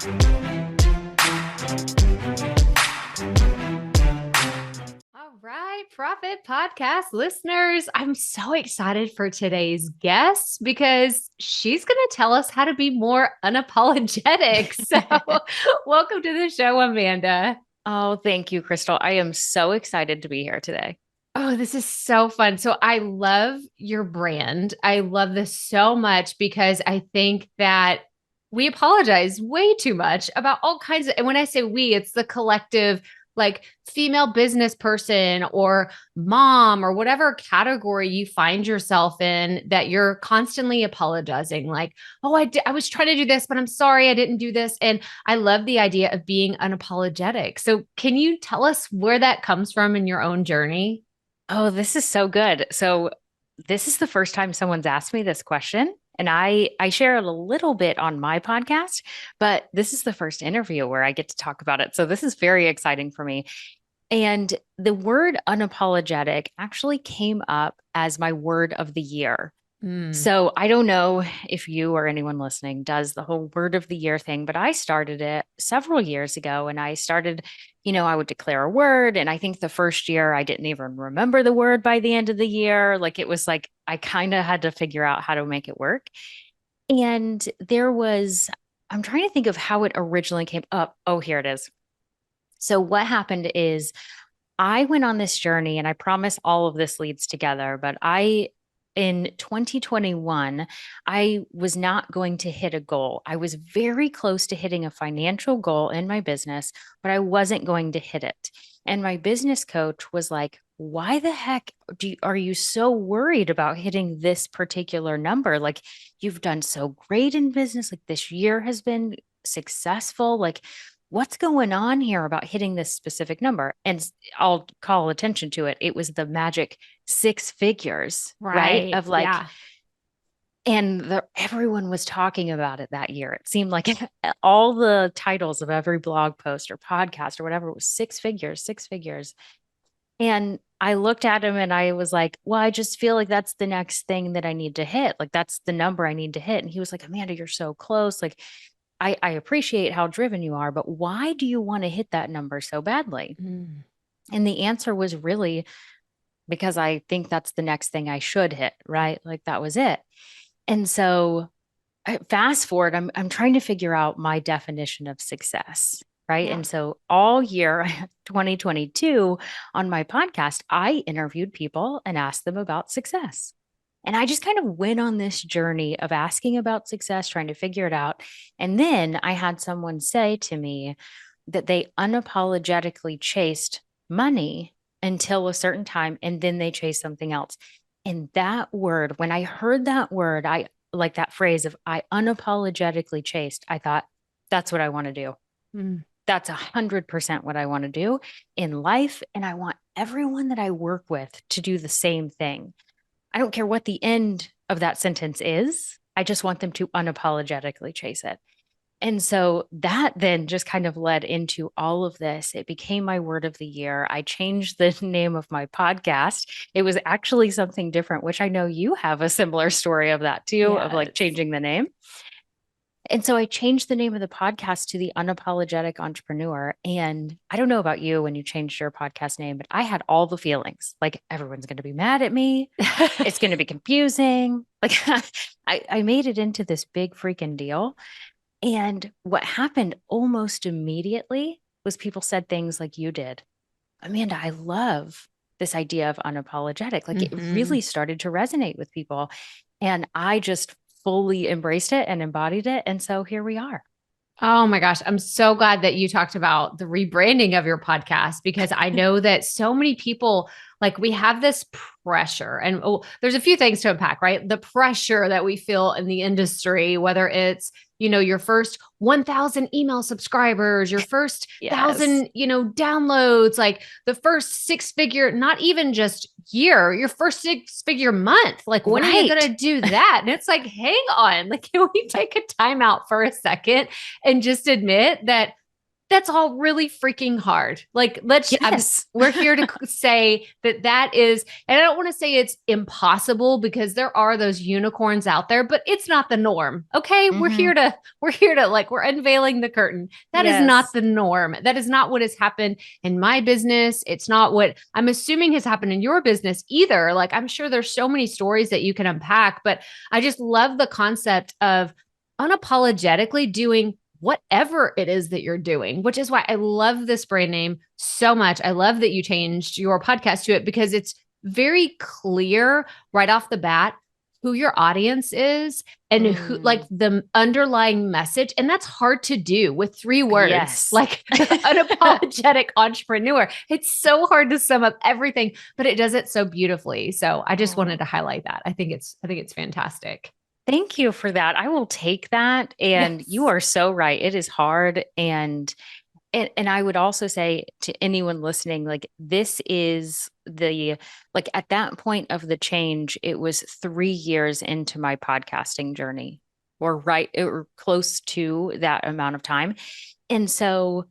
All right, Proffitt Podcast listeners, I'm so excited for today's guest because she's going to tell us how to be more unapologetic. So welcome to the show, Amanda. Oh, thank you, Crystal. I am so excited to be here today. Oh, this is so fun. So I love your brand. I love this so much because I think that we apologize way too much about all kinds of, and when I say we, it's the collective, like female business person or mom or whatever category you find yourself in, that you're constantly apologizing. Like, oh, I was trying to do this, but I'm sorry I didn't do this. And I love the idea of being unapologetic. So can you tell us where that comes from in your own journey? Oh, this is so good. So this is the first time someone's asked me this question, and I share it a little bit on my podcast, but this is the first interview where I get to talk about it. So this is very exciting for me. And the word unapologetic actually came up as my word of the year. So I don't know if you or anyone listening does the whole word of the year thing, but I started it several years ago, and I started, I would declare a word. And I think the first year I didn't even remember the word by the end of the year. Like it was like, I kind of had to figure out how to make it work. And I'm trying to think of how it originally came up. Oh, here it is. So what happened is I went on this journey, and I promise all of this leads together, but in 2021, I was not going to hit a goal. I was very close to hitting a financial goal in my business, but I wasn't going to hit it. And my business coach was like, why the heck are you so worried about hitting this particular number? Like, you've done so great in business. Like, this year has been successful. Like, what's going on here about hitting this specific number? And I'll call attention to it. It was the magic 6 figures, right? Of like, yeah. And everyone was talking about it that year. It seemed like all the titles of every blog post or podcast or whatever was 6 figures, 6 figures. And I looked at him and I was like, well, I just feel like that's the next thing that I need to hit. Like, that's the number I need to hit. And he was like, Amanda, you're so close. Like, I appreciate how driven you are, but why do you want to hit that number so badly? And the answer was really because I think that's the next thing I should hit, right? Like, that was it. And so fast forward, I'm trying to figure out my definition of success, right? Yeah. And so all year 2022 on my podcast, I interviewed people and asked them about success. And I just kind of went on this journey of asking about success, trying to figure it out. And then I had someone say to me that they unapologetically chased money until a certain time, and then they chased something else. And that word, when I heard that word, I like that phrase of I unapologetically chased, I thought, that's what I want to do. That's 100% what I want to do in life. And I want everyone that I work with to do the same thing. I don't care what the end of that sentence is. I just want them to unapologetically chase it. And so that then just kind of led into all of this. It became my word of the year. I changed the name of my podcast. It was actually something different, which I know you have a similar story of that too, yes. Of like changing the name. And so I changed the name of the podcast to The Unapologetic Entrepreneur. And I don't know about you when you changed your podcast name, but I had all the feelings. Like, everyone's going to be mad at me. It's going to be confusing. Like, I made it into this big freaking deal. And what happened almost immediately was people said things like you did. Amanda, I love this idea of unapologetic. Like, it really started to resonate with people. And I just fully embraced it and embodied it. And so here we are. Oh my gosh. I'm so glad that you talked about the rebranding of your podcast, because I know that so many people, like, we have this pressure, and there's a few things to unpack, right? The pressure that we feel in the industry, whether it's, your first 1,000 email subscribers, your first 1,000, downloads, like the first 6-figure, not even just year, your first 6-figure month. Like, when are you going to do that? And it's like, hang on, like, can we take a time out for a second and just admit that that's all really freaking hard. Like, Yes. we're here to say that is, and I don't want to say it's impossible because there are those unicorns out there, but it's not the norm. Okay. Mm-hmm. We're here to like, we're unveiling the curtain. That is not Yes. the norm. That is not what has happened in my business. It's not what I'm assuming has happened in your business either. Like, I'm sure there's so many stories that you can unpack, but I just love the concept of unapologetically doing whatever it is that you're doing, which is why I love this brand name so much. I love that you changed your podcast to it because it's very clear right off the bat who your audience is and who like the underlying message. And that's hard to do with 3 words, Yes. like unapologetic entrepreneur. It's so hard to sum up everything, but it does it so beautifully. So I just wanted to highlight that. I think it's fantastic. Thank you for that. I will take that. And you Yes. are so right. It is hard. And I would also say to anyone listening, like this is like at that point of the change, it was 3 years into my podcasting journey or close to that amount of time. And so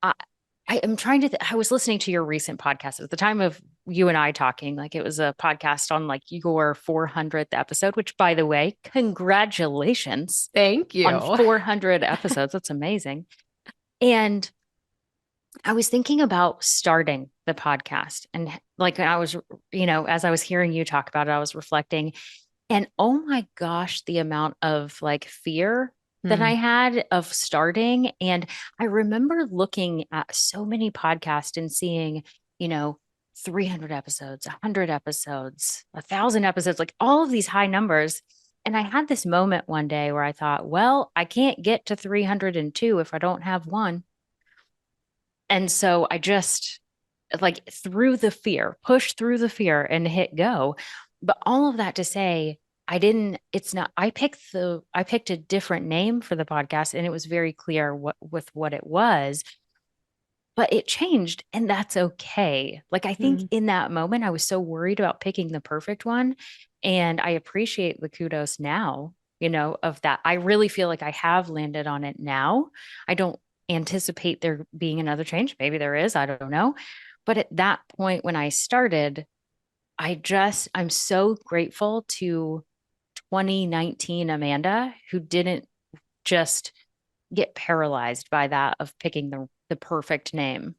I am trying to, I was listening to your recent podcast at the time of you and I talking, like it was a podcast on like your 400th episode, which by the way, congratulations Thank you. on 400 episodes. That's amazing. And I was thinking about starting the podcast and like I was, as I was hearing you talk about it, I was reflecting and oh my gosh, the amount of like fear that I had of starting. And I remember looking at so many podcasts and seeing, 300 episodes, 100 episodes, 1,000 episodes, like all of these high numbers. And I had this moment one day where I thought, well, I can't get to 302 if I don't have one. And so I just like pushed through the fear and hit go. But all of that to say, I picked a different name for the podcast and it was very clear what it was, but it changed and that's okay. Like, I think in that moment, I was so worried about picking the perfect one. And I appreciate the kudos now, of that. I really feel like I have landed on it now. I don't anticipate there being another change. Maybe there is, I don't know. But at that point when I started, I'm so grateful to 2019 Amanda, who didn't just get paralyzed by that of picking the perfect name.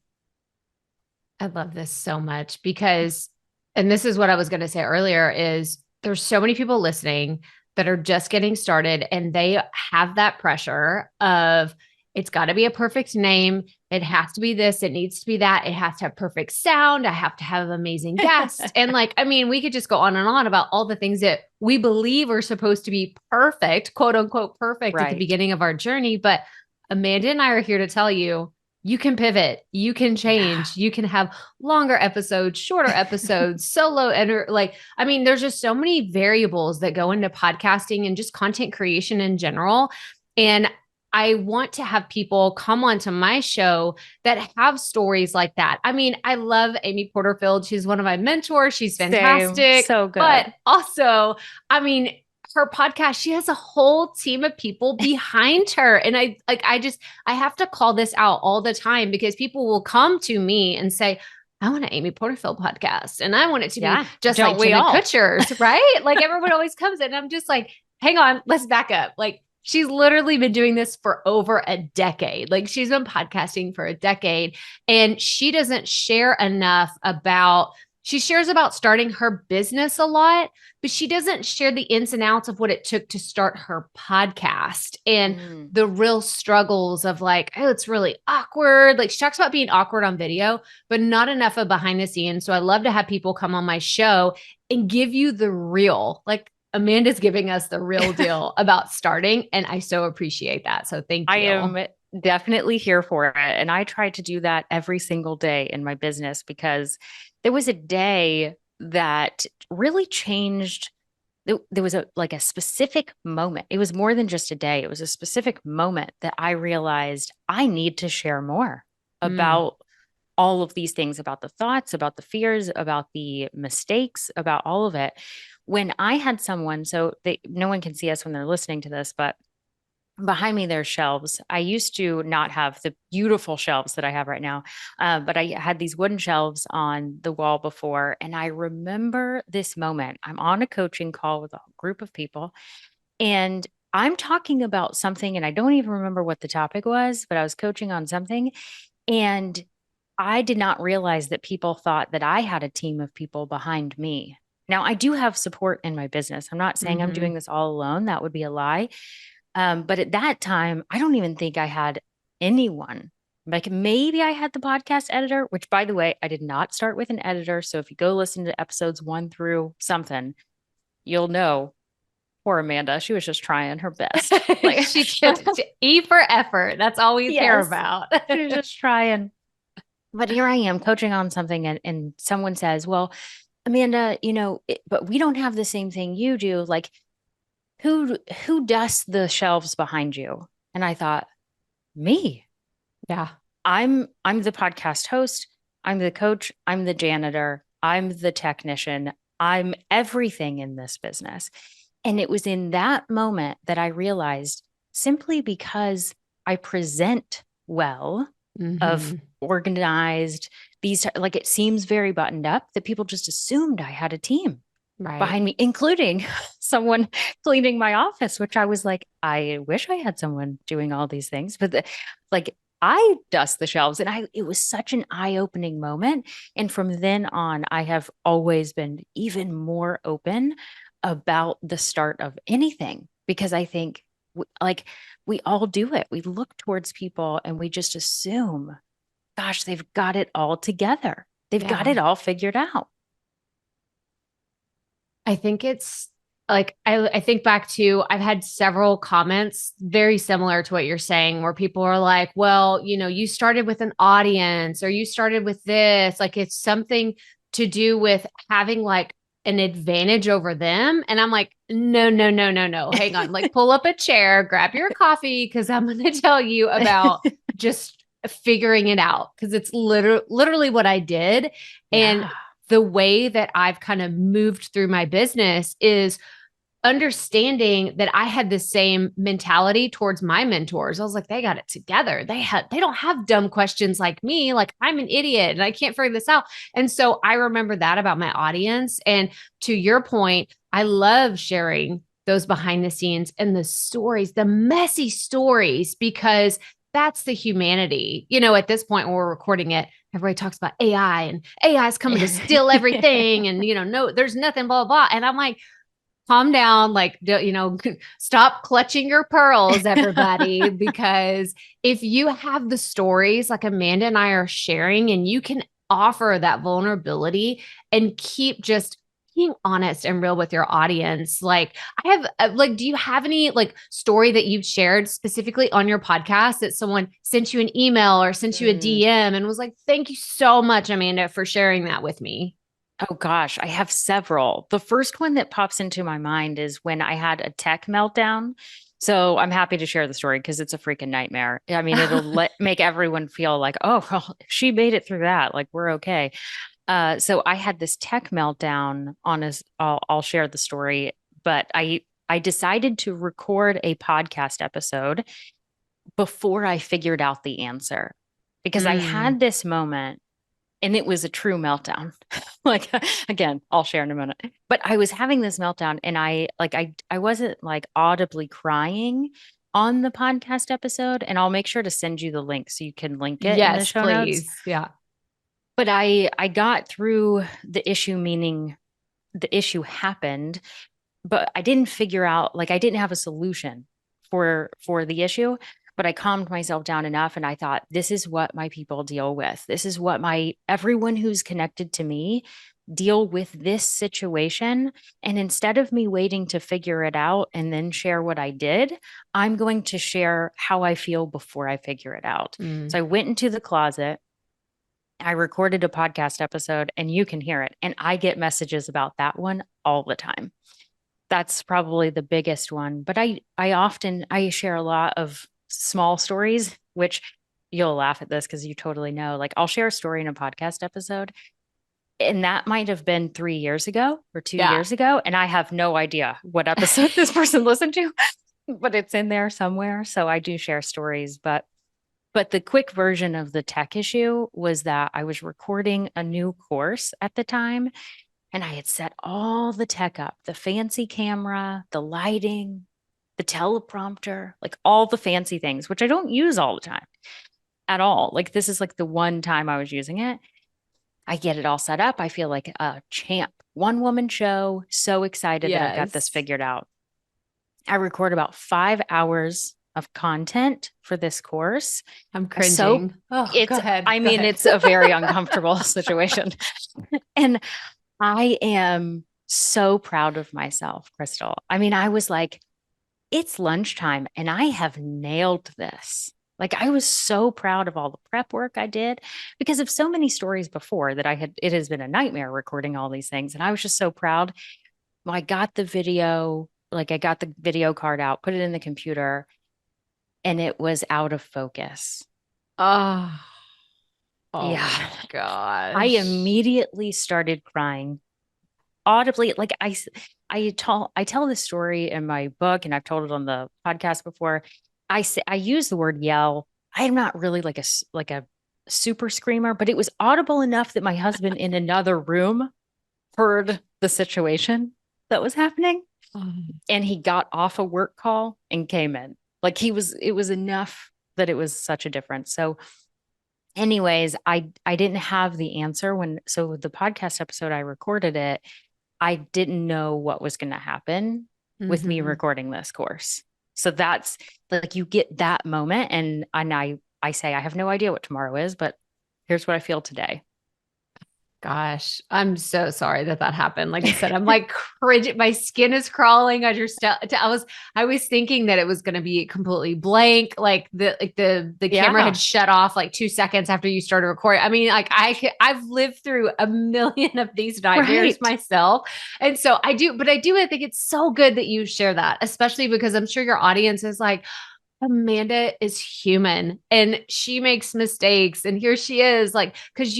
I love this so much because, and this is what I was going to say earlier, is there's so many people listening that are just getting started and they have that pressure of it's got to be a perfect name. It has to be this. It needs to be that. It has to have perfect sound. I have to have amazing guests. And like, I mean, we could just go on and on about all the things that we believe are supposed to be perfect, quote unquote, perfect at the beginning of our journey. But Amanda and I are here to tell you, you can pivot, you can change, you can have longer episodes, shorter episodes, solo, and like, I mean, there's just so many variables that go into podcasting and just content creation in general. And I want to have people come onto my show that have stories like that. I mean, I love Amy Porterfield. She's one of my mentors. She's fantastic. Same. So good. But also, I mean, her podcast, she has a whole team of people behind her. And I have to call this out all the time because people will come to me and say, I want an Amy Porterfield podcast. And I want it to be just like Jenna Kutcher's, right? Like everyone always comes in and I'm just like, hang on, let's back up. Like, she's literally been doing this for over a decade. Like she's been podcasting for a decade and she doesn't share enough she shares about starting her business a lot, but she doesn't share the ins and outs of what it took to start her podcast and the real struggles of like, oh, it's really awkward. Like she talks about being awkward on video, but not enough of behind the scenes. So I love to have people come on my show and give you the real, like, Amanda's giving us the real deal about starting. And I so appreciate that. So thank you. I am definitely here for it. And I try to do that every single day in my business because there was a day that really changed. There was a specific moment. It was more than just a day. It was a specific moment that I realized I need to share more about all of these things, about the thoughts, about the fears, about the mistakes, about all of it. When I had someone, no one can see us when they're listening to this, but behind me, there's shelves. I used to not have the beautiful shelves that I have right now, but I had these wooden shelves on the wall before. And I remember this moment. I'm on a coaching call with a group of people, and I'm talking about something, and I don't even remember what the topic was, but I was coaching on something. And I did not realize that people thought that I had a team of people behind me. Now, I do have support in my business. I'm not saying I'm doing this all alone. That would be a lie. But at that time, I don't even think I had anyone. Like maybe I had the podcast editor, which by the way, I did not start with an editor. So if you go listen to episodes 1 through something, you'll know poor Amanda. She was just trying her best. Like she took E for effort. That's all we care about. She was just trying. But here I am coaching on something, and someone says, well, Amanda, but we don't have the same thing you do. Like, who dusts the shelves behind you? And I thought, me. Yeah. I'm the podcast host. I'm the coach. I'm the janitor. I'm the technician. I'm everything in this business. And it was in that moment that I realized, simply because I present well, of organized, these, like, it seems very buttoned up, that people just assumed I had a team behind me, including someone cleaning my office, which I was like, I wish I had someone doing all these things, but I dust the shelves, and it was such an eye-opening moment. And from then on, I have always been even more open about the start of anything, because I think we all do it. We look towards people and we just assume, gosh, they've got it all together. They've got it all figured out. I think it's like, I think back to, I've had several comments very similar to what you're saying, where people are like, well, you started with an audience, or you started with this, like it's something to do with having like an advantage over them. And I'm like, no. Hang on, like pull up a chair, grab your coffee, because I'm going to tell you about just figuring it out. Because it's literally what I did. And the way that I've kind of moved through my business is understanding that I had the same mentality towards my mentors. I was like, they got it together. They don't have dumb questions like me. Like, I'm an idiot and I can't figure this out. And so I remember that about my audience. And to your point, I love sharing those behind the scenes and the stories, the messy stories, because that's the humanity. At this point when we're recording it, everybody talks about AI, and AI is coming to steal everything. And, no, there's nothing, blah, blah, blah. And I'm like, calm down, like, stop clutching your pearls, everybody, because if you have the stories like Amanda and I are sharing, and you can offer that vulnerability and keep just being honest and real with your audience. Like, I have, do you have any story that you've shared specifically on your podcast that someone sent you an email or sent you a DM and was like, thank you so much, Amanda, for sharing that with me? Oh gosh, I have several. The first one that pops into my mind is when I had a tech meltdown. So I'm happy to share the story because it's a freaking nightmare. I mean, it'll make everyone feel like, oh, well, she made it through that. Like, we're okay. So I had this tech meltdown I'll share the story, but I decided to record a podcast episode before I figured out the answer, because I had this moment. And it was a true meltdown. Like, again, I'll share in a minute. But I was having this meltdown, and I wasn't like audibly crying on the podcast episode. And I'll make sure to send you the link so you can link it in the show notes. Yeah. But I got through the issue, meaning the issue happened, but I didn't figure out, like, I didn't have a solution for the issue. But I calmed myself down enough, and I thought, this is what my people deal with. This is what everyone who's connected to me deal with this situation. And instead of me waiting to figure it out and then share what I did, I'm going to share how I feel before I figure it out. So I went into the closet. I recorded a podcast episode, and you can hear it. And I get messages about that one all the time. That's probably the biggest one. But I share a lot of small stories, which you'll laugh at this because you totally know. Like, I'll share a story in a podcast episode, and that might have been 3 years ago or 2 years ago, and I have no idea what episode this person listened to. but it's in there somewhere. So I do share stories, but the quick version of the tech issue was that I was recording a new course at the time, and I had set all the tech up, the fancy camera, the lighting, the teleprompter, like all the fancy things, which I don't use all the time at all. Like this is like the one time I was using it. I get it all set up. I feel like a champ, one woman show. So excited that I've got this figured out. I record about 5 hours of content for this course. I'm cringing. Go ahead. It's a very uncomfortable situation. And I am so proud of myself, Crystal. I mean, I was like, it's lunchtime and I have nailed this. Like I was so proud of all the prep work I did because of so many stories before that it has been a nightmare recording all these things. And I was just so proud. Well, I got the video card out, put it in the computer, and it was out of focus. Oh yeah. My gosh. I immediately started crying audibly. Like I tell this story in my book, and I've told it on the podcast before. I use the word yell. I'm not really like a super screamer, but it was audible enough that my husband in another room heard the situation that was happening. And he got off a work call and came in. Like it was enough that it was such a difference. So anyways, I didn't have the answer so the podcast episode, I recorded it. I didn't know what was going to happen with me recording this course. So that's like, you get that moment. And I say, I have no idea what tomorrow is, but here's what I feel today. Gosh, I'm so sorry that happened. Like I said, I'm like cringing. My skin is crawling. I was thinking that it was going to be completely blank. Like the camera had shut off like 2 seconds after you started recording. I mean, like I've lived through a million of these nightmares myself. And so I think it's so good that you share that, especially because I'm sure your audience is like, Amanda is human and she makes mistakes. And here she is, like, because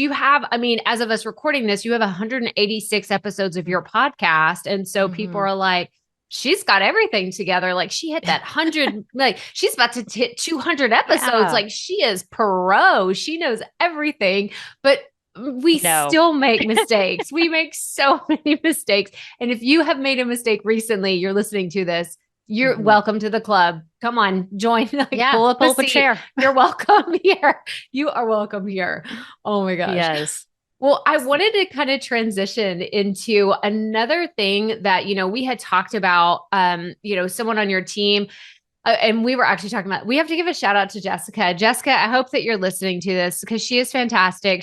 as of us recording this, you have 186 episodes of your podcast. And so people are like, she's got everything together. Like she hit that 100, like she's about to hit 200 episodes. Yeah. Like she is pro. She knows everything, but we still make mistakes. We make so many mistakes. And if you have made a mistake recently, you're listening to this, you're welcome to the club. Come on, join. Pull up a chair. You're welcome here. You are welcome here. Oh my gosh. Yes. Well, I wanted to kind of transition into another thing that, we had talked about, someone on your team, and we were actually talking about, we have to give a shout out to Jessica. Jessica, I hope that you're listening to this because she is fantastic.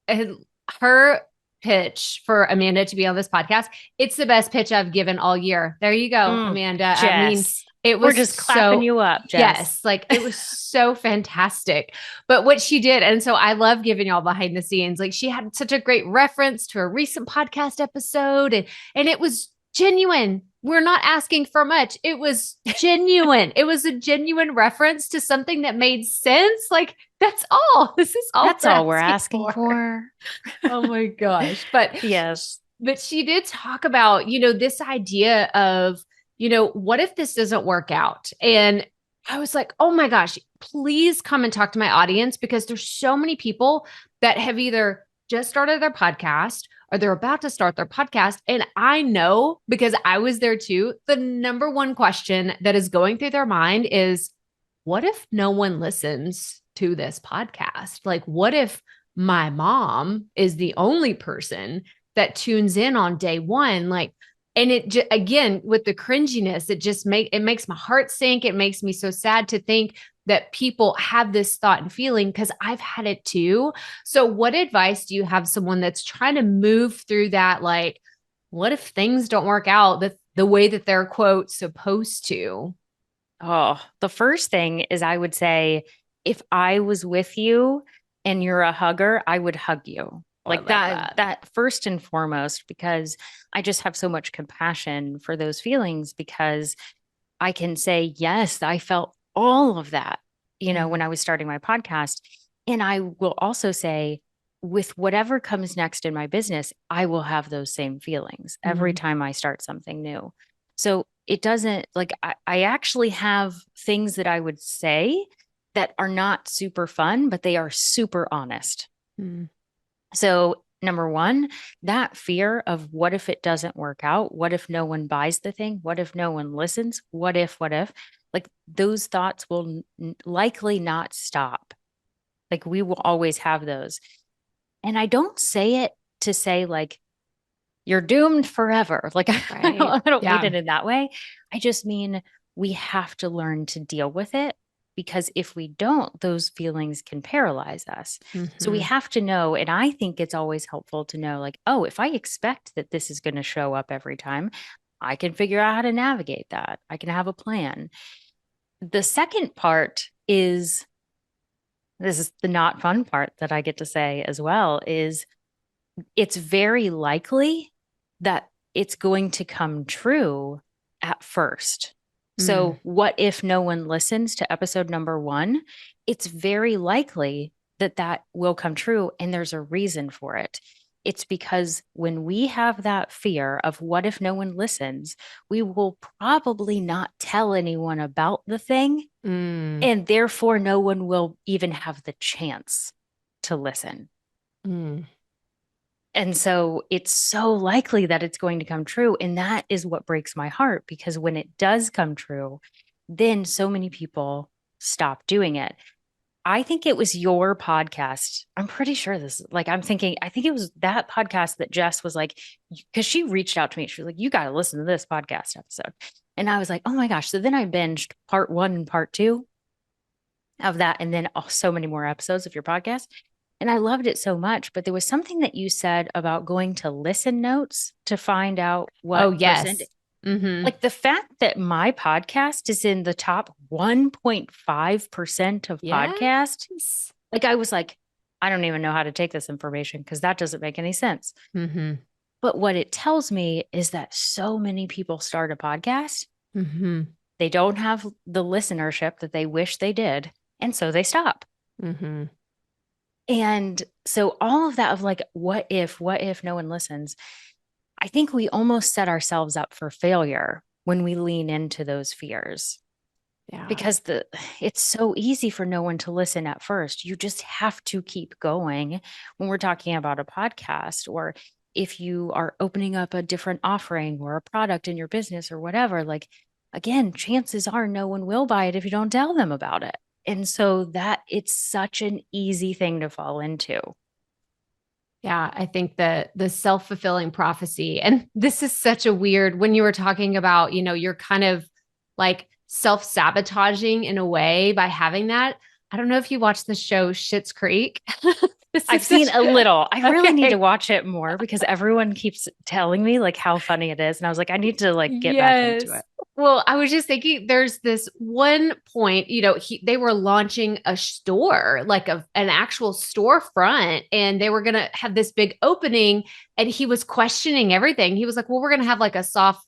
Her pitch for Amanda to be on this podcast, it's the best pitch I've given all year. There you go, Amanda. Jess. I mean, it was We're just clapping you up, Jess. Yes, like it was so fantastic. But what she did, and so I love giving y'all behind the scenes. Like she had such a great reference to a recent podcast episode, and it was genuine. We're not asking for much. It was genuine. It was a genuine reference to something that made sense. Like that's all. This is all. That's all we're asking for. Oh my gosh. But yes. But she did talk about, this idea of, what if this doesn't work out? And I was like, oh my gosh, please come and talk to my audience because there's so many people that have either just started their podcast or they're about to start their podcast. And I know because I was there too, the number one question that is going through their mind is, what if no one listens to this podcast? Like, what if my mom is the only person that tunes in on day one? Like, and it again, with the cringiness, it makes my heart sink. It makes me so sad to think that people have this thought and feeling because I've had it too. So what advice do you have someone that's trying to move through that? Like, what if things don't work out the way that they're quote supposed to? Oh, the first thing is I would say, if I was with you and you're a hugger, I would hug you. Like that first and foremost, because I just have so much compassion for those feelings because I can say, yes, I felt all of that, when I was starting my podcast. And I will also say, with whatever comes next in my business, I will have those same feelings every time I start something new. So it doesn't like, I actually have things that I would say that are not super fun, but they are super honest. Mm. So, number one, that fear of what if it doesn't work out? What if no one buys the thing? What if no one listens? What if? Like those thoughts will likely not stop. Like we will always have those. And I don't say it to say, like, you're doomed forever. Like, Right. I don't Yeah. mean it in that way. I just mean we have to learn to deal with it, because if we don't, those feelings can paralyze us. So we Mhm. have to know. And I think it's always helpful to know, like, oh, if I expect that this is going to show up every time, I can figure out how to navigate that. I can have a plan. The second part is, this is the not fun part that I get to say as well, is it's very likely that it's going to come true at first. So, Mm. what if no one listens to episode number 1? It's very likely that that will come true. And there's a reason for it. It's because when we have that fear of what if no one listens, we will probably not tell anyone about the thing. Mm. And therefore, no one will even have the chance to listen. Mm. And so it's so likely that it's going to come true. And that is what breaks my heart, because when it does come true, then so many people stop doing it. I think it was your podcast. I'm pretty sure this, like, I'm thinking, I think it was that podcast that Jess was like, because she reached out to me. She was like, you got to listen to this podcast episode. And I was like, oh my gosh. So then I binged part 1 and part 2 of that. And then so many more episodes of your podcast. And I loved it so much. But there was something that you said about going to listen notes to find out what Oh, yes. Mm-hmm. like the fact that my podcast is in the top 1.5% of podcasts. Yes. Like I was like, I don't even know how to take this information because that doesn't make any sense. Mm-hmm. But what it tells me is that so many people start a podcast. Mm-hmm. They don't have the listenership that they wish they did. And so they stop. Mm-hmm. And so all of that of like, what if no one listens? I think we almost set ourselves up for failure when we lean into those fears. Yeah. Because it's so easy for no one to listen at first. You just have to keep going when we're talking about a podcast, or if you are opening up a different offering or a product in your business or whatever. Like, again, chances are no one will buy it if you don't tell them about it. And so that it's such an easy thing to fall into. Yeah, I think the self-fulfilling prophecy, and this is such a weird, when you were talking about, you're kind of like self-sabotaging in a way by having that. I don't know if you watched the show Schitt's Creek. I've seen a little. I really need to Okay. watch it more because everyone keeps telling me like how funny it is. And I was like, I need to like get back into Yes. it. Well, I was just thinking there's this one point, they were launching a store, like an actual storefront, and they were going to have this big opening, and he was questioning everything. He was like, well, we're going to have like a soft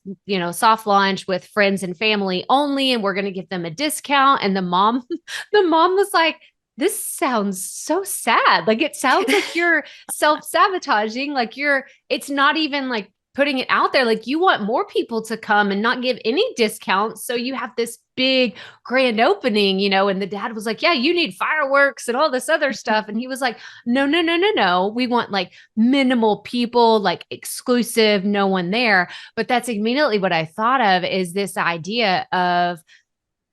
launch with friends and family only, and we're going to give them a discount. And the mom was like, this sounds so sad. Like, it sounds like you're self-sabotaging. Like it's not even like putting it out there. Like, you want more people to come and not give any discounts. So you have this big grand opening, and the dad was like, yeah, you need fireworks and all this other stuff. And he was like, no, no, no, no, no. We want like minimal people, like exclusive, no one there. But that's immediately what I thought of, is this idea of,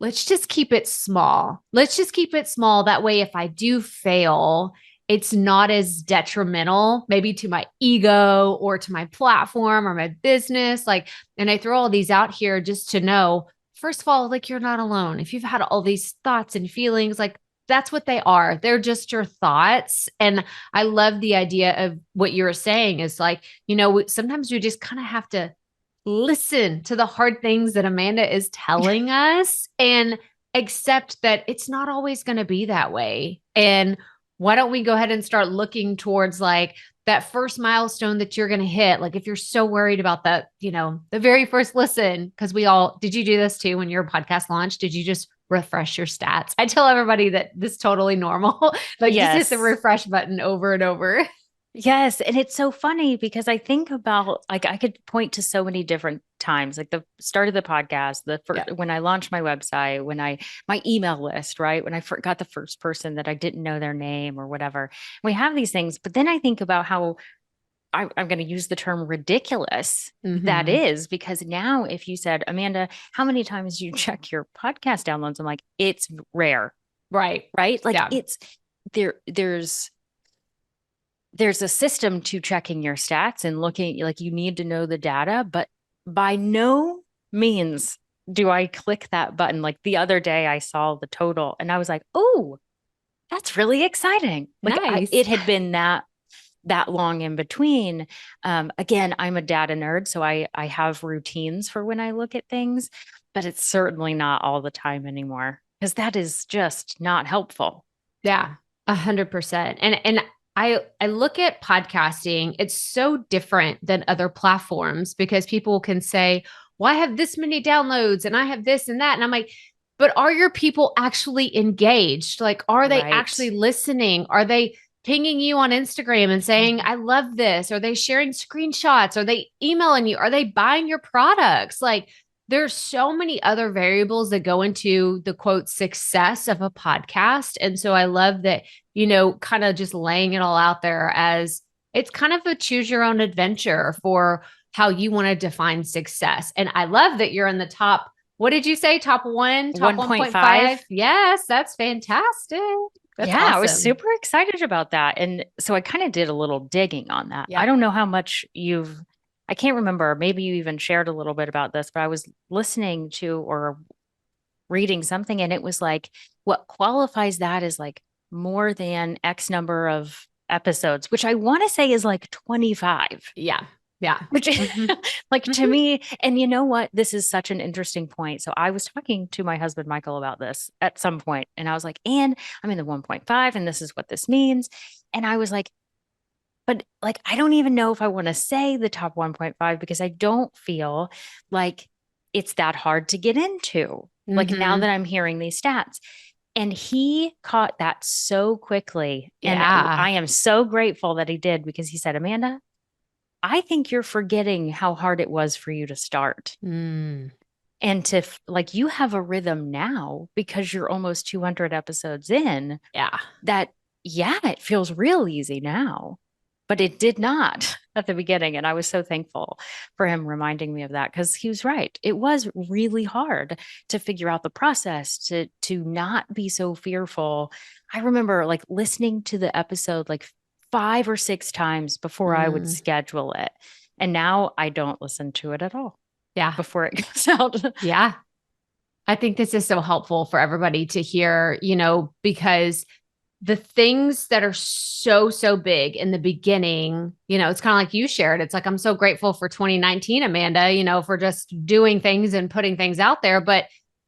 let's just keep it small. Let's just keep it small. That way, if I do fail, it's not as detrimental, maybe to my ego or to my platform or my business. Like, and I throw all these out here just to know, first of all, like, you're not alone. If you've had all these thoughts and feelings, like, that's what they are. They're just your thoughts. And I love the idea of what you were saying is like, sometimes you just kind of have to listen to the hard things that Amanda is telling us and accept that it's not always going to be that way. And why don't we go ahead and start looking towards like that first milestone that you're going to hit? Like, if you're so worried about that, the very first listen, because did you do this too when your podcast launched? Did you just refresh your stats? I tell everybody that this is totally normal. Like, just hit the refresh button over and over. Yes. And it's so funny because I think about, like, I could point to so many different times, like the start of the podcast, Yeah. when I launched my website, my email list, right? When I forgot the first person that I didn't know their name or whatever. We have these things, but then I think about how I'm going to use the term ridiculous that Mm-hmm. is, because now if you said, Amanda, how many times do you check your podcast downloads? I'm like, it's rare, Right. right? Like Yeah. it's there's a system to checking your stats and looking, like you need to know the data, but by no means do I click that button. Like the other day I saw the total and I was like, oh, that's really exciting. Like Nice. it had been that long in between. Again, I'm a data nerd, so I have routines for when I look at things, but it's certainly not all the time anymore because that is just not helpful. Yeah, 100%. And I look at podcasting, it's so different than other platforms because people can say, well, I have this many downloads and I have this and that. And I'm like, but are your people actually engaged? Like, are they actually Right. listening? Are they pinging you on Instagram and saying, I love this? Are they sharing screenshots? Are they emailing you? Are they buying your products? Like, there's so many other variables that go into the quote success of a podcast. And so I love that, kind of just laying it all out there as it's kind of a choose your own adventure for how you want to define success. And I love that you're in the top. What did you say? Top one, top 1.5? 1.5. Yes, that's fantastic. That's Yeah, I was awesome. super excited about that. And so I kind of did a little digging on that. I Yeah. don't know how much I can't remember. Maybe you even shared a little bit about this, but I was listening to or reading something and it was like, what qualifies that is like more than X number of episodes, which I want to say is like 25. Yeah. Yeah. Which, Mm-hmm. like to Mm-hmm. me, and you know what? This is such an interesting point. So I was talking to my husband, Michael, about this at some point, and I was like, and I'm in the 1.5, and this is what this means. And I was like, but like, I don't even know if I want to say the top 1.5 because I don't feel like it's that hard to get into. Like now Mm-hmm. that I'm hearing these stats. And he caught that so quickly. And Yeah. I am so grateful that he did because he said, Amanda, I think you're forgetting how hard it was for you to start Mm. and like you have a rhythm now because you're almost 200 episodes in Yeah. that, yeah, it feels real easy now, but it did not at the beginning. And I was so thankful for him reminding me of that because he was right. It was really hard to figure out the process to not be so fearful. I remember like listening to the episode like 5 or 6 times before I would Mm. schedule it. And now I don't listen to it at all Yeah. before it goes out. Yeah. I think this is so helpful for everybody to hear, because the things that are so, so big in the beginning, it's kind of like you shared. It's like, I'm so grateful for 2019, Amanda, for just doing things and putting things out there. But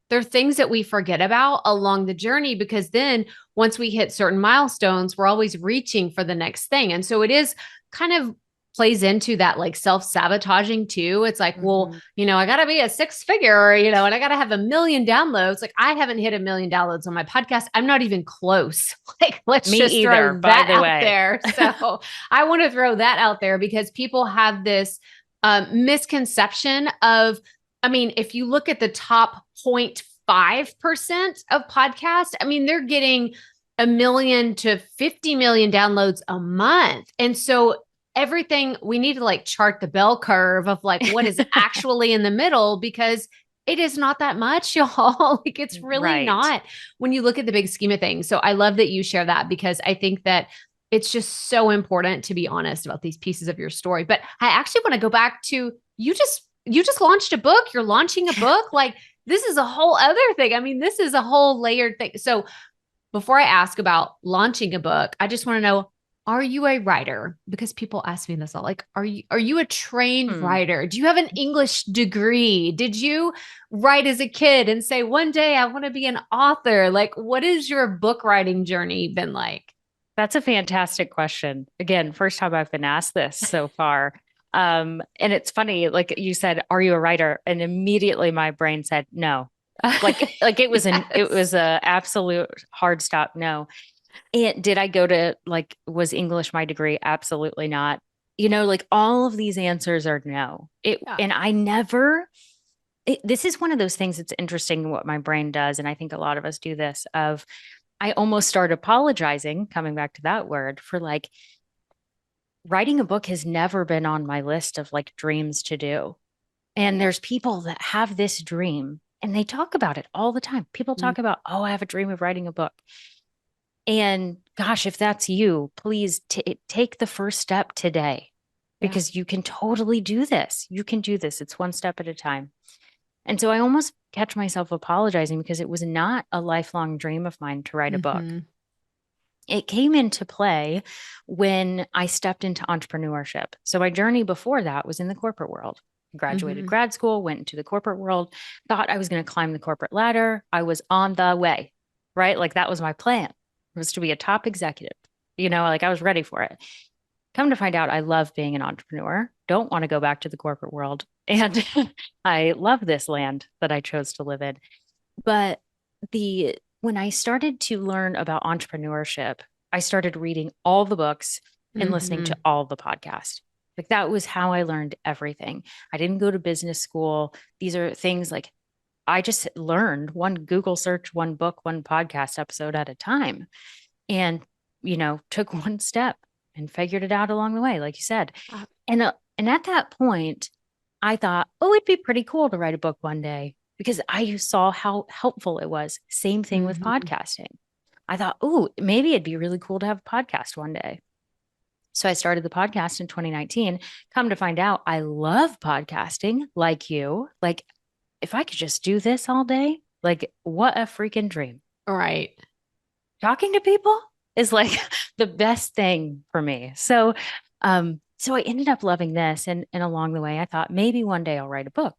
there are things that we forget about along the journey because then once we hit certain milestones, we're always reaching for the next thing. And so it is kind of plays into that like self-sabotaging too. It's like, well, Mhm. I got to be a six figure, and I got to have 1 million downloads. Like I haven't hit 1 million downloads on my podcast. I'm not even close. Like, let's Me just either, throw by that the out way. there. So I want to throw that out there because people have this misconception of, I mean, if you look at the top 0.5% of podcasts, I mean, they're getting 1 million to 50 million downloads a month. And so everything we need to like chart the bell curve of like what is actually in the middle because it is not that much, y'all. Like it's really Right. not when you look at the big scheme of things. So I love that you share that because I think that it's just so important to be honest about these pieces of your story. But I actually want to go back to you just launched a book. You're launching a book. Like this is a whole other thing. I mean, this is a whole layered thing. So before I ask about launching a book, I just want to know, are you a writer? Because people ask me this all. Like, are you a trained Hmm. writer? Do you have an English degree? Did you write as a kid and say, one day I want to be an author? Like, what is your book writing journey been like? That's a fantastic question. Again, first time I've been asked this so far. And it's funny, like you said, are you a writer? And immediately my brain said no. Like it was Yes. a absolute hard stop no. And did I go to like, was English my degree? Absolutely not. Like all of these answers are no. Yeah. And this is one of those things that's interesting what my brain does. And I think a lot of us do this of, I almost start apologizing, coming back to that word, for like writing a book has never been on my list of like dreams to do. And there's people that have this dream and they talk about it all the time. People Mm. talk about, oh, I have a dream of writing a book. And gosh, if that's you, please take the first step today because you can totally do this. You can do this. It's one step at a time. And so I almost catch myself apologizing because it was not a lifelong dream of mine to write a book. It came into play when I stepped into entrepreneurship. So my journey before that was in the corporate world. Graduated grad school, went into the corporate world, thought I was going to climb the corporate ladder. I was on the way, right? Like that was my plan, was to be a top executive. Like I was ready for it. Come to find out, I love being an entrepreneur. Don't want to go back to the corporate world. And I love this land that I chose to live in. But when I started to learn about entrepreneurship, I started reading all the books and listening to all the podcasts. Like that was how I learned everything. I didn't go to business school. These are things like I just learned one Google search, one book, one podcast episode at a time, and, took one step and figured it out along the way, like you said. And at that point, I thought, oh, it'd be pretty cool to write a book one day because I saw how helpful it was. Same thing with podcasting. I thought, oh, maybe it'd be really cool to have a podcast one day. So I started the podcast in 2019. Come to find out, I love podcasting like you. Like, if I could just do this all day, like, what a freaking dream. Right. Talking to people is like the best thing for me. So I ended up loving this. And along the way, I thought maybe one day I'll write a book.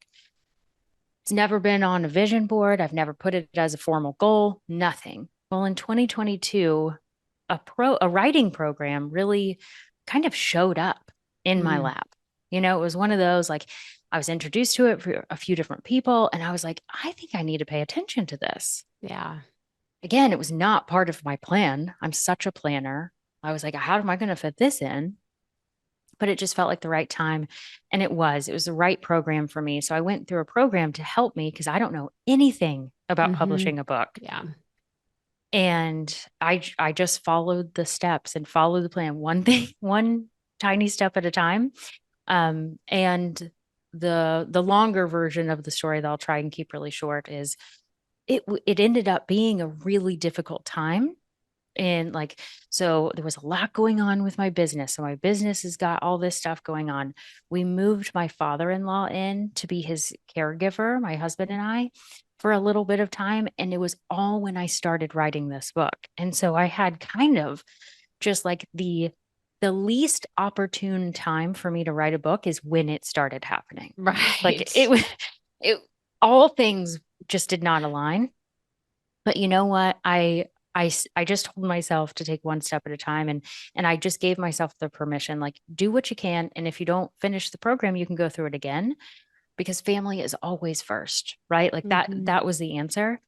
It's never been on a vision board. I've never put it as a formal goal, nothing. Well, in 2022, a writing program really kind of showed up in my lap. It was one of those, like, I was introduced to it for a few different people. And I was like, I think I need to pay attention to this. Yeah. Again, it was not part of my plan. I'm such a planner. I was like, how am I going to fit this in? But it just felt like the right time. And it was the right program for me. So I went through a program to help me because I don't know anything about publishing a book. Yeah. And I just followed the steps and followed the plan, one tiny step at a time. And the longer version of the story that I'll try and keep really short is it ended up being a really difficult time. And so there was a lot going on with my business. So my business has got all this stuff going on. We moved my father-in-law in to be his caregiver, my husband and I, for a little bit of time. And it was all when I started writing this book. And so I had kind of just like the least opportune time for me to write a book is when it started happening. Right. Like it all things just did not align. But you know what? I just told myself to take one step at a time. And I just gave myself the permission, like, do what you can. And if you don't finish the program, you can go through it again because family is always first, right? Like that was the answer.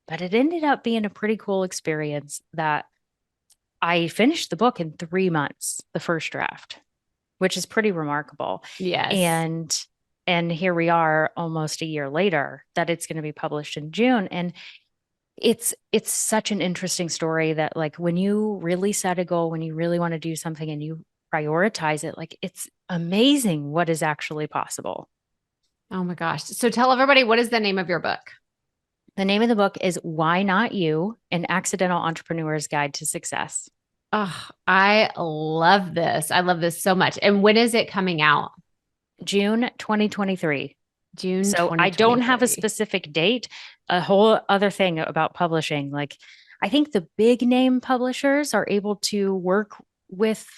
But it ended up being a pretty cool experience that I finished the book in 3 months, the first draft, which is pretty remarkable. Yes. And here we are almost a year later that it's going to be published in June. And it's such an interesting story that, like, when you really set a goal, when you really want to do something and you prioritize it, like, it's amazing what is actually possible. Oh my gosh. So tell everybody, what is the name of your book? The name of the book is Why Not You? An Accidental Entrepreneur's Guide to Success. Oh, I love this. I love this so much. And when is it coming out? June 2023. June. So I don't have a specific date. A whole other thing about publishing, like, I think the big name publishers are able to work with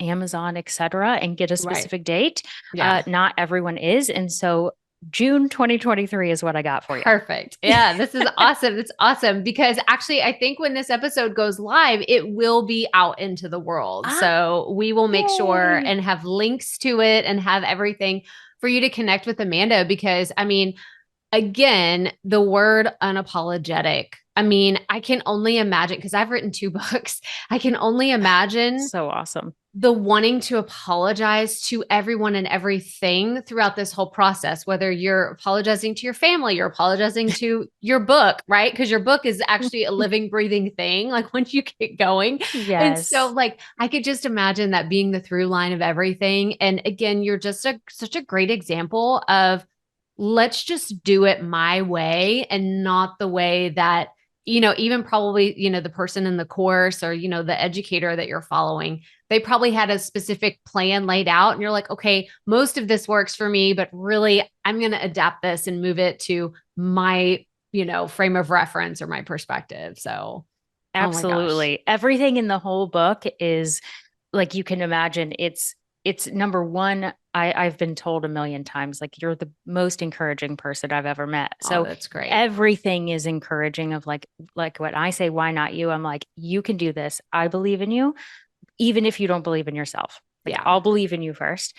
Amazon, etc., and get a specific date. Not everyone is. And so June 2023 is what I got for you. Perfect. Yeah, this is awesome. It's awesome because actually I think when this episode goes live, it will be out into the world. So we will make sure and have links to it and have everything for you to connect with Amanda because, I mean, again, the word unapologetic. I mean, I can only imagine, because I've written 2 books. I can only imagine So awesome. the wanting to apologize to everyone and everything throughout this whole process, whether you're apologizing to your family, you're apologizing to your book, right? Because your book is actually a living, breathing thing, like once you get going. And so Yes. like, I could just imagine that being the through line of everything. And again, you're just such a great example of, let's just do it my way and not the way that, even probably, the person in the course or, the educator that you're following, they probably had a specific plan laid out. And you're like, okay, most of this works for me, but really I'm going to adapt this and move it to my, frame of reference or my perspective. So, oh my gosh. Absolutely. Everything in the whole book is like, you can imagine, it's number one. I've been told a million times, like, you're the most encouraging person I've ever met. Oh, So that's great. everything is encouraging of like when I say, why not you? I'm like, you can do this. I believe in you, even if you don't believe in yourself. Like, Yeah. I'll believe in you first.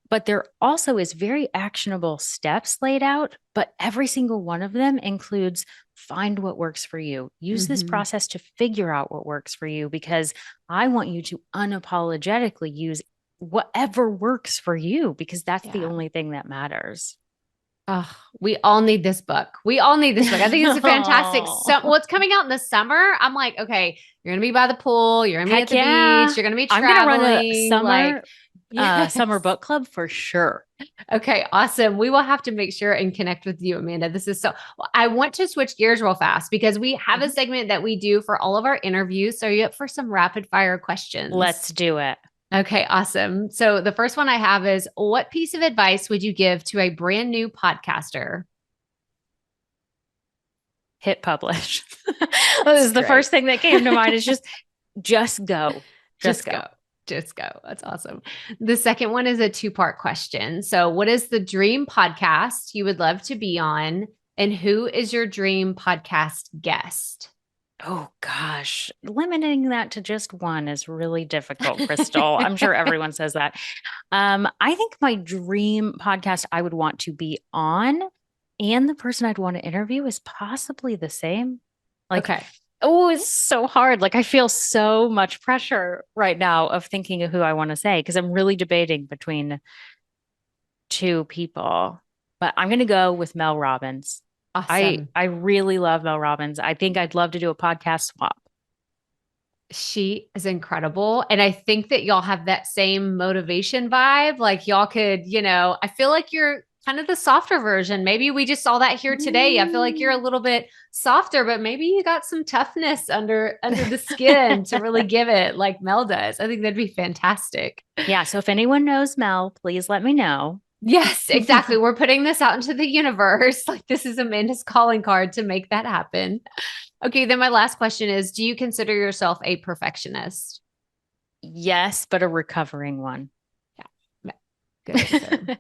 But there also is very actionable steps laid out, but every single one of them includes find what works for you. Use this process to figure out what works for you, because I want you to unapologetically use whatever works for you, because that's the only thing that matters. Oh, we all need this book. We all need this book. I think it's a fantastic. So, what's coming out in the summer? I'm like, okay, you're gonna be by the pool. You're gonna be at the beach. You're gonna be traveling. I'm gonna run a summer yes. summer book club for sure. Okay, awesome. We will have to make sure and connect with you, Amanda. This is so, I want to switch gears real fast because we have a segment that we do for all of our interviews. So are you up for some rapid fire questions? Let's do it. Okay, awesome. So the first one I have is, what piece of advice would you give to a brand new podcaster? Hit publish. That is the first thing that came to mind, is just go. Just go. Just go. That's awesome. The second one is a 2-part question. So what is the dream podcast you would love to be on? And who is your dream podcast guest? Oh gosh, limiting that to just one is really difficult, Crystal. I'm sure everyone says that. I think my dream podcast I would want to be on, and the person I'd want to interview, is possibly the same. Like, okay. Oh, it's so hard. Like, I feel so much pressure right now of thinking of who I want to say, because I'm really debating between 2 people. But I'm going to go with Mel Robbins. Awesome. I really love Mel Robbins. I think I'd love to do a podcast swap. She is incredible. And I think that y'all have that same motivation vibe. Like, y'all could, I feel like you're kind of the softer version. Maybe we just saw that here today. I feel like you're a little bit softer, but maybe you got some toughness under the skin to really give it like Mel does. I think that'd be fantastic. Yeah. So if anyone knows Mel, please let me know. Yes, exactly. We're putting this out into the universe. Like, this is Amanda's calling card to make that happen. Okay. Then my last question is, do you consider yourself a perfectionist? Yes, but a recovering one. Yeah. Good.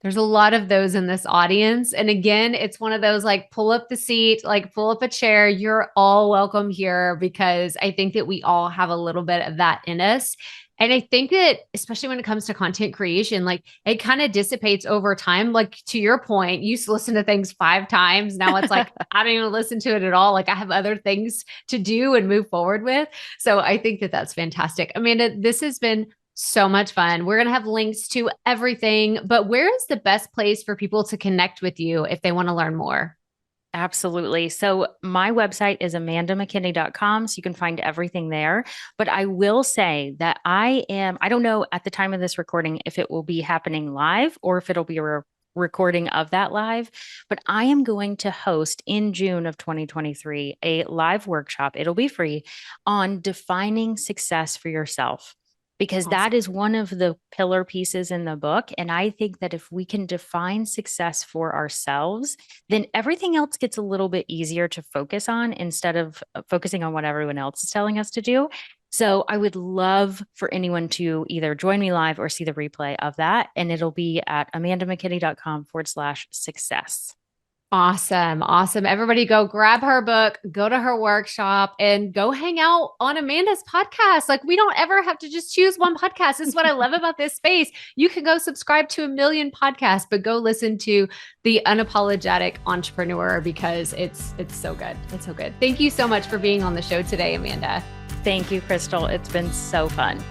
There's a lot of those in this audience. And again, it's one of those, like, pull up the seat, like pull up a chair. You're all welcome here, because I think that we all have a little bit of that in us. And I think that especially when it comes to content creation, like, it kind of dissipates over time. Like, to your point, you used to listen to things 5 times. Now it's like, I don't even listen to it at all. Like, I have other things to do and move forward with. So I think that that's fantastic. Amanda, this has been so much fun. We're going to have links to everything, but where is the best place for people to connect with you if they want to learn more? Absolutely. So my website is amandamckinney.com. So you can find everything there. But I will say that I don't know at the time of this recording if it will be happening live or if it'll be a recording of that live, but I am going to host in June of 2023 a live workshop. It'll be free, on defining success for yourself, because that is one of the pillar pieces in the book. And I think that if we can define success for ourselves, then everything else gets a little bit easier to focus on, instead of focusing on what everyone else is telling us to do. So I would love for anyone to either join me live or see the replay of that. And it'll be at amandamckinney.com/success. Awesome. Awesome. Everybody go grab her book, go to her workshop, and go hang out on Amanda's podcast. Like, we don't ever have to just choose one podcast. This is what I love about this space. You can go subscribe to 1 million podcasts, but go listen to The Unapologetic Entrepreneur because it's so good. It's so good. Thank you so much for being on the show today, Amanda. Thank you, Crystal. It's been so fun.